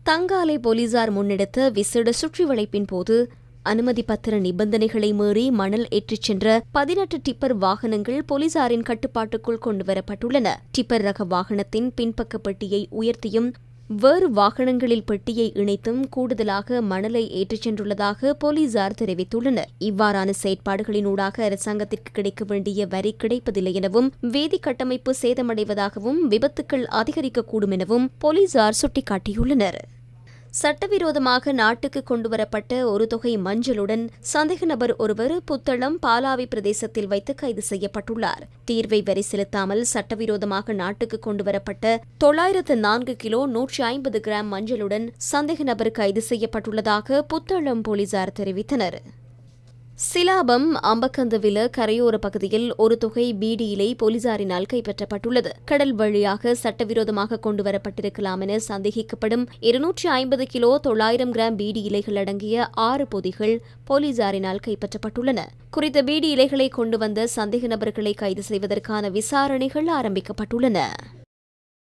தங்காலை போலீசார் முன்னெடுத்த விசேட சுற்றிவளைப்பின் போது அனுமதி பத்திர நிபந்தனைகளை மீறி மணல் ஏற்றிச் சென்ற 18 டிப்பர் வாகனங்கள் போலீசாரின் கட்டுப்பாட்டுக்குள் கொண்டுவரப்பட்டுள்ளன. டிப்பர் ரக வாகனத்தின் பின்பக்க பெட்டியை உயர்த்தியும் வேறு வாகனங்களில் பெட்டியை இணைத்தும் கூடுதலாக மணலை ஏற்றிச் சென்றுள்ளதாக போலீசார் தெரிவித்துள்ளனர். இவ்வாறான செயற்பாடுகளினூடாக அரசாங்கத்திற்கு கிடைக்க வேண்டிய வரி கிடைப்பதில்லை எனவும், வேதி கட்டமைப்பு சேதமடைவதாகவும், விபத்துக்கள் அதிகரிக்கக்கூடும் எனவும் போலீசார் சுட்டிக்காட்டியுள்ளனர். சட்டவிரோதமாக நாட்டுக்கு கொண்டுவரப்பட்ட ஒரு தொகை மஞ்சளுடன் சந்தேக நபர் ஒருவர் புத்தளம் பாலாவி பிரதேசத்தில் வைத்து கைது செய்யப்பட்டுள்ளார். தீர்வை வரி செலுத்தாமல் சட்டவிரோதமாக நாட்டுக்கு கொண்டுவரப்பட்ட 904 கிலோ 150 கிராம் மஞ்சளுடன் சந்தேக நபர் கைது செய்யப்பட்டுள்ளதாக புத்தளம் போலீசார் தெரிவித்தனர். சிலாபம் அம்பக்கந்தவில கரையோர பகுதியில் ஒரு தொகை பீடி இலை போலீசாரினால் கைப்பற்றப்பட்டுள்ளது. கடல் வழியாக சட்டவிரோதமாக கொண்டுவரப்பட்டிருக்கலாம் என சந்தேகிக்கப்படும் 250 கிலோ 900 கிராம் பீடி இலைகள் அடங்கிய 6 பொதிகள் போலீசாரினால் கைப்பற்றப்பட்டுள்ளன. குறித்த பீடி இலைகளை கொண்டு வந்த சந்தேக நபர்களை கைது செய்வதற்கான விசாரணைகள் ஆரம்பிக்கப்பட்டுள்ளன.